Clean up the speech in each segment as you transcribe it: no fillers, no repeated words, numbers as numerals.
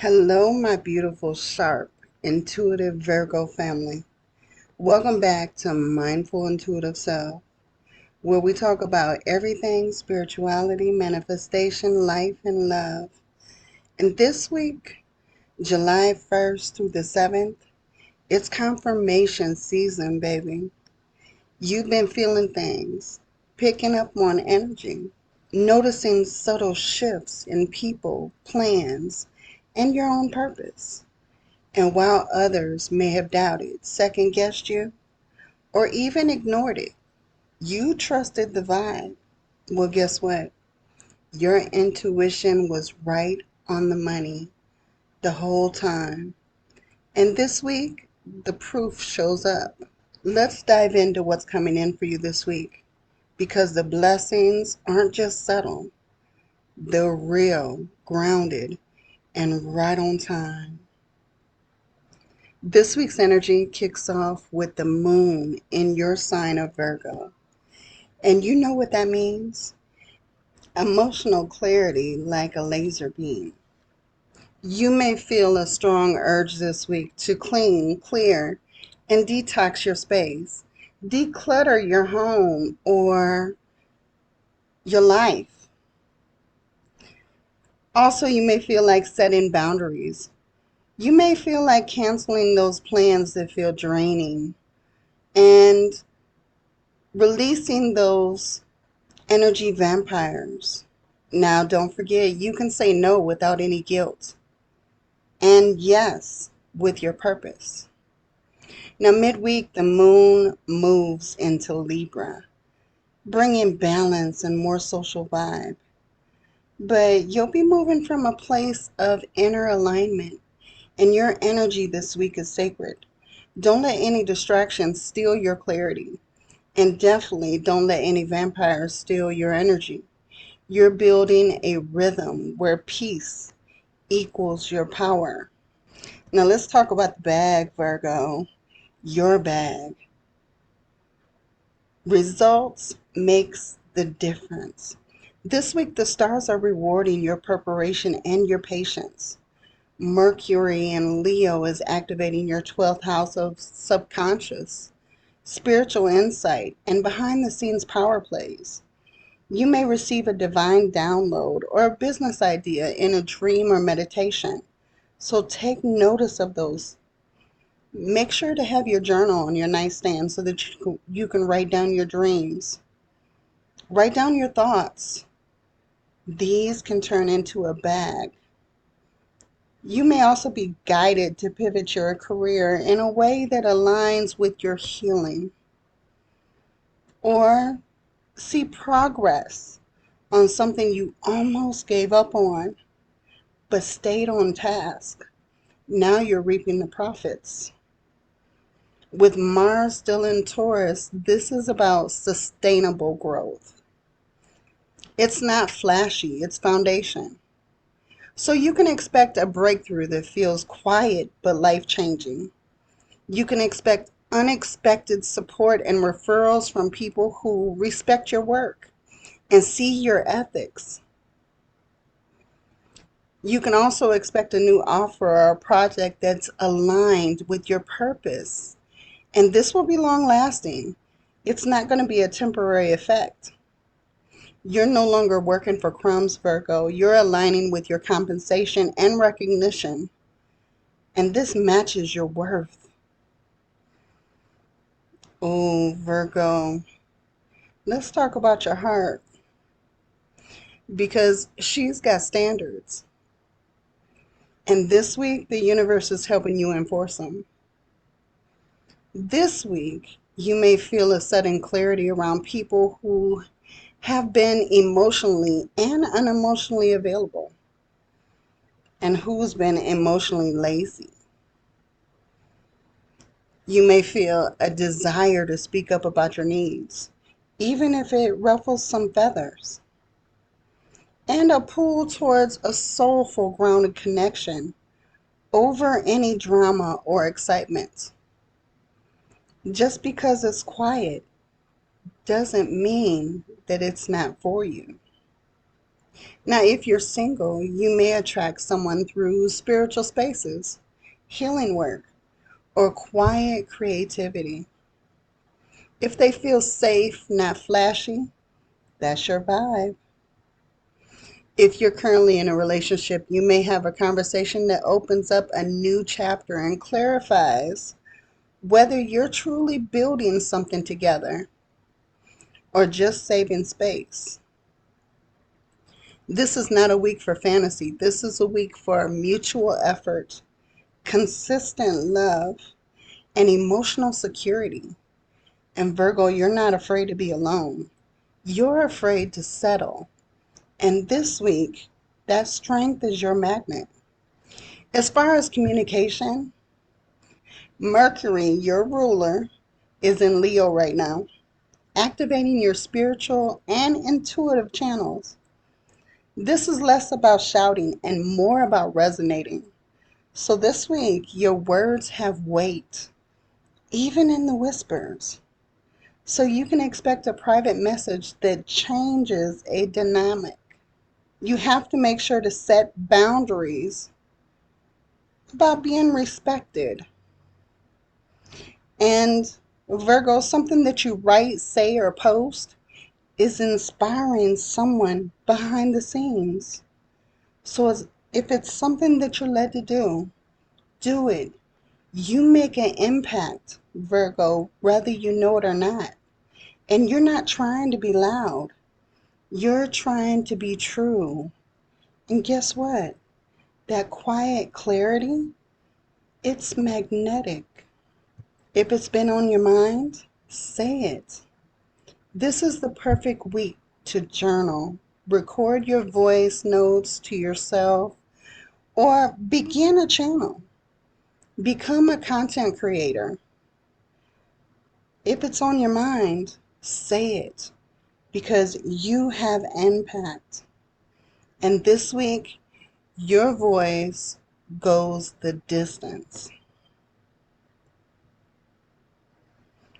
Hello, my beautiful, sharp, intuitive Virgo family. Welcome back to Mindful Intuitive Self, where we talk about everything spirituality, manifestation, life, and love. And this week, July 1st through the 7th, it's confirmation season, baby. You've been feeling things, picking up on energy, noticing subtle shifts in people, plans, and your own purpose. And while others may have doubted, second guessed you, or even ignored it, you trusted the vibe. Well, guess what? Your intuition was right on the money the whole time. And this week, the proof shows up. Let's dive into what's coming in for you this week because the blessings aren't just subtle, they're real, grounded, and right on time. This week's energy kicks off with the moon in your sign of Virgo. And you know what that means? Emotional clarity like a laser beam. You may feel a strong urge this week to clean, clear, and detox your space. Declutter your home or your life. Also, you may feel like setting boundaries. You may feel like canceling those plans that feel draining and releasing those energy vampires. Now, don't forget, you can say no without any guilt. And yes, with your purpose. Now, midweek, the moon moves into Libra, bringing balance and more social vibe. But you'll be moving from a place of inner alignment, and your energy this week is sacred. Don't let any distractions steal your clarity. And definitely don't let any vampires steal your energy. You're building a rhythm where peace equals your power. Now let's talk about the bag, Virgo. Your bag. Results makes the difference. This week, the stars are rewarding your preparation and your patience. Mercury in Leo is activating your 12th house of subconscious, spiritual insight, and behind the scenes power plays. You may receive a divine download or a business idea in a dream or meditation. So take notice of those. Make sure to have your journal on your nightstand so that you can write down your dreams. Write down your thoughts. These can turn into a bag. You may also be guided to pivot your career in a way that aligns with your healing or see progress on something you almost gave up on but stayed on task. Now you're reaping the profits. With Mars still in Taurus, this is about sustainable growth. It's not flashy, it's foundation. So you can expect a breakthrough that feels quiet but life-changing. You can expect unexpected support and referrals from people who respect your work and see your ethics. You can also expect a new offer or a project that's aligned with your purpose. And this will be long lasting. It's not going to be a temporary effect. You're no longer working for crumbs, Virgo. You're aligning with your compensation and recognition. And this matches your worth. Oh, Virgo. Let's talk about your heart. Because she's got standards. And this week, the universe is helping you enforce them. This week, you may feel a sudden clarity around people who have been emotionally and unemotionally available and who's been emotionally lazy. You may feel a desire to speak up about your needs, even if it ruffles some feathers, and a pull towards a soulful, grounded connection over any drama or excitement. Just because it's quiet doesn't mean that it's not for you. Now, if you're single, you may attract someone through spiritual spaces, healing work, or quiet creativity. If they feel safe, not flashy, that's your vibe. If you're currently in a relationship, you may have a conversation that opens up a new chapter and clarifies whether you're truly building something together or just saving space. This is not a week for fantasy. This is a week for mutual effort, consistent love, and emotional security. And Virgo, you're not afraid to be alone. You're afraid to settle. And this week, that strength is your magnet. As far as communication, Mercury, your ruler, is in Leo right now, activating your spiritual and intuitive channels. This is less about shouting and more about resonating. So this week, your words have weight, even in the whispers. So you can expect a private message that changes a dynamic. You have to make sure to set boundaries about being respected. And Virgo, something that you write, say, or post is inspiring someone behind the scenes. So if it's something that you're led to do it. You make an impact, Virgo, whether you know it or not. And you're not trying to be loud. You're trying to be true. And guess what? That quiet clarity, it's magnetic. If it's been on your mind, say it. This is the perfect week to journal. Record your voice notes to yourself or begin a channel. Become a content creator. If it's on your mind, say it because you have impact. And this week, your voice goes the distance.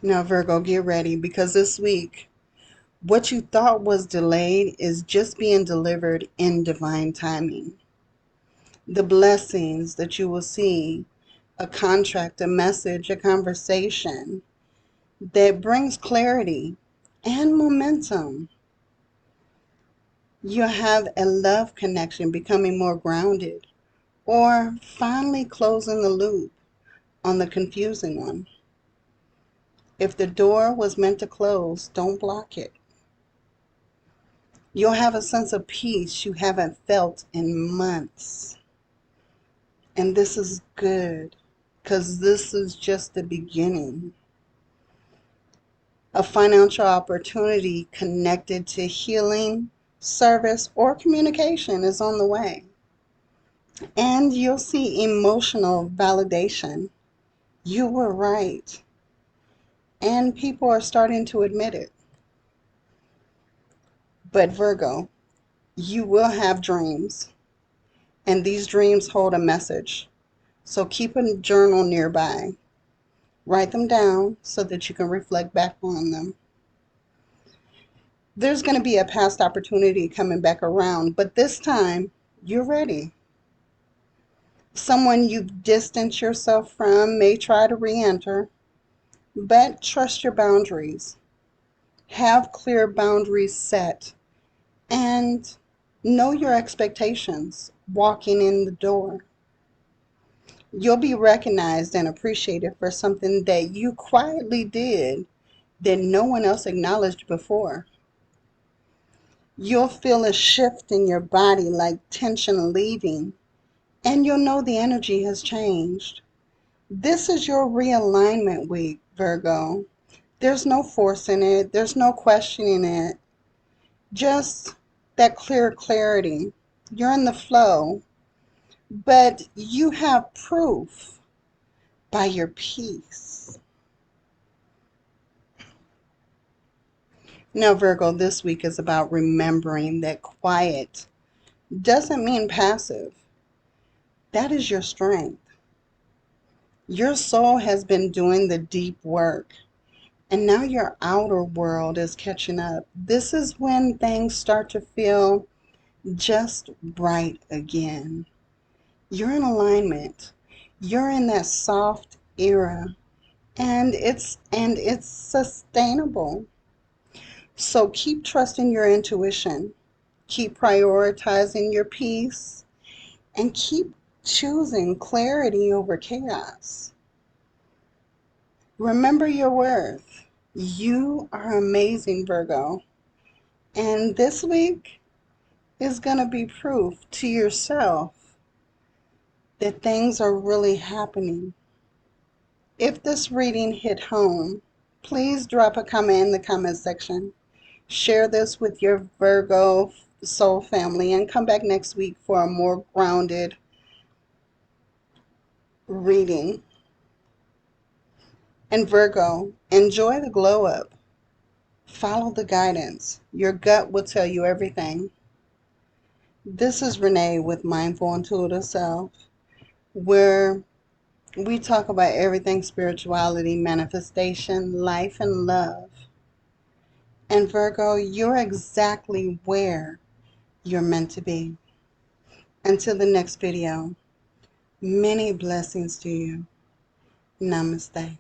Now, Virgo, get ready because this week, what you thought was delayed is just being delivered in divine timing. The blessings that you will see, a contract, a message, a conversation that brings clarity and momentum. You'll have a love connection becoming more grounded or finally closing the loop on the confusing one. If the door was meant to close, don't block it. You'll have a sense of peace you haven't felt in months. And this is good because this is just the beginning. A financial opportunity connected to healing, service, or communication is on the way. And you'll see emotional validation. You were right. And people are starting to admit it. But Virgo, you will have dreams. And these dreams hold a message. So keep a journal nearby. Write them down so that you can reflect back on them. There's going to be a past opportunity coming back around, but this time you're ready. Someone you've distanced yourself from may try to re-enter, but trust your boundaries. Have clear boundaries set and know your expectations walking in the door. You'll be recognized and appreciated for something that you quietly did that no one else acknowledged before. You'll feel a shift in your body like tension leaving, and you'll know the energy has changed. This is your realignment week, Virgo. There's no forcing it, there's no questioning it, just that clear clarity. You're in the flow, but you have proof by your peace. Now, Virgo, this week is about remembering that quiet doesn't mean passive. That is your strength. Your soul has been doing the deep work, and now your outer world is catching up. This is when things start to feel just right again. You're in alignment. You're in that soft era, and it's sustainable. So keep trusting your intuition. Keep prioritizing your peace and keep choosing clarity over chaos. Remember your worth. You are amazing, Virgo. And this week is going to be proof to yourself that things are really happening. If this reading hit home, please drop a comment in the comment section. Share this with your Virgo soul family and come back next week for a more grounded reading. And Virgo, enjoy the glow up. Follow the guidance. Your gut will tell you everything. This is Renee with Mindful Intuitive Self, where we talk about everything spirituality, manifestation, life, and love. And Virgo, you're exactly where you're meant to be. Until the next video, many blessings to you. Namaste.